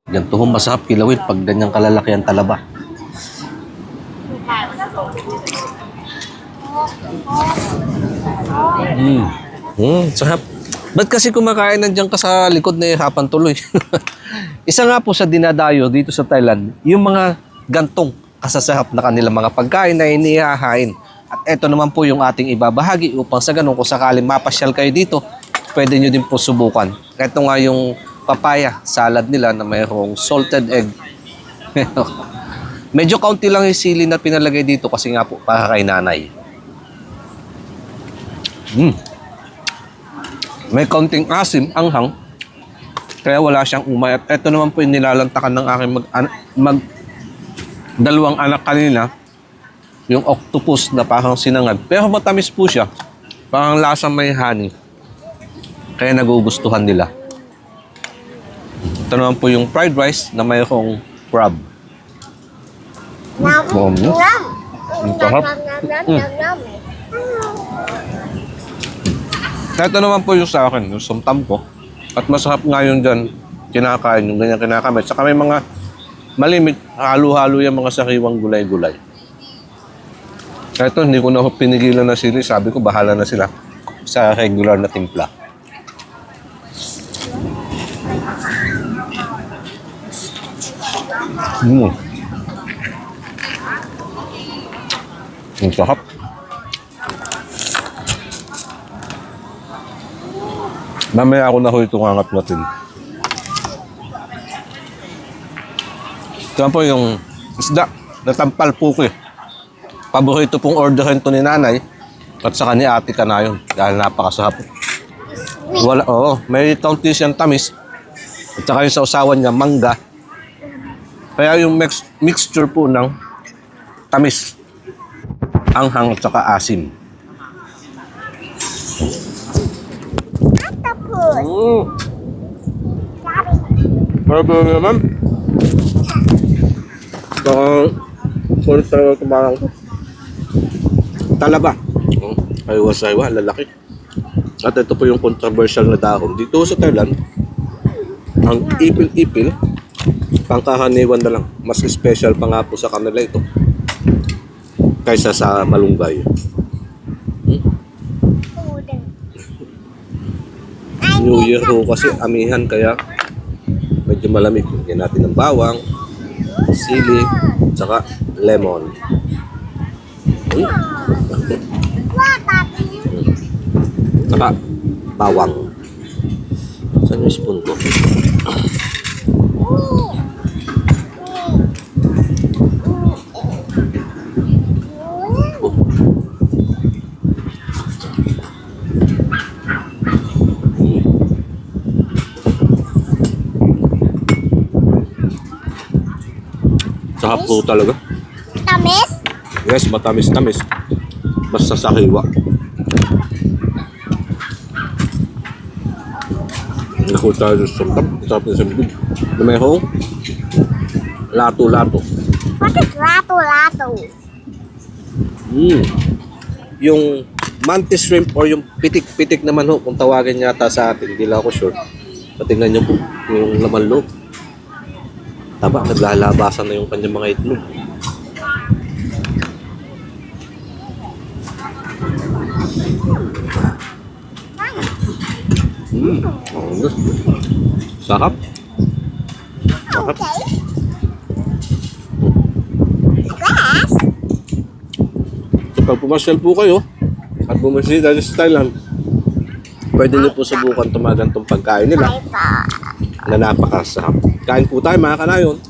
Ganito ho masarap kilawin pag ganyang kalalaki ang talaba. Sarap. Ba't kasi kumakain nandiyan ka sa likod na hirapan tuloy? Isa nga po sa dinadayo dito sa Thailand, yung mga gantong kasasarap na kanilang mga pagkain na inihahain. At eto naman po yung ating ibabahagi upang sa ganun kung sakaling mapasyal kayo dito, pwede nyo din po subukan. Ito nga yung papaya salad nila na mayroong salted egg. Medyo kaunti lang yung sili na pinalagay dito kasi nga po para kay nanay. May kaunting asim, anghang. Kaya wala siyang umay. At ito naman po yung nilalantakan ng aking dalawang anak kanina. Yung octopus na parang sinangag. Pero matamis po siya. Parang lasang may honey. Kaya nagugustuhan nila. Ito naman po yung fried rice na mayroong crab. Ang sarap. Ito naman po yung sa akin, yung sumtam ko. At masarap nga yun dyan, kinakain, yung ganyan kinakamit. Saka may mga malimit, halo-halo yung mga sariwang gulay-gulay. Ito, hindi ko na pinigilan na sili. Sabi ko, bahala na sila sa regular na timpla. Ang sarap. Mamaya ako na ho itong angat natin. Ito po yung isda na tampal puki. Paborito pong orderin to ni nanay at saka ni ate Kanayon dahil napakasarap. Wala, may kaunti siyang tamis at saka yung sausawan niya mangga. Kaya yung mixture po ng tamis, anghang at saka asim. Marami naman. Kung talaga kumarang ito. Talaba. Aywa-saywa, lalaki. At ito po yung controversial na dahon. Dito sa Thailand, ang ipil-ipil, pangkaraniwan na lang. Mas special pa nga po sa kanila ito kaysa sa malunggay. New Year ho kasi amihan kaya medyo malamig. Lagyan natin ng bawang, sili, saka lemon. Saka bawang. Saan yung spoon ko? Sarap po talaga. Tamis? Yes, matamis-tamis. Basta sa hiwa. Naku tayo sa sumtap. Sarap na sa bibig. Na mayroong lato-lato. What is lato-lato? Yung mantis shrimp or yung pitik-pitik naman ho, kung tawagin yata sa atin, hindi lang ako sure. Patingnan nyo po yung laman loob. Taba, naglalabasan na yung kanyang mga itlog. Sarap. Sarap. Okay. Yes. Pag pumasyal po kayo at bumisita sa Thailand, pwede nyo po subukan tumagantong pagkain nila na napakasarap. Kain po tayo mga kanayon.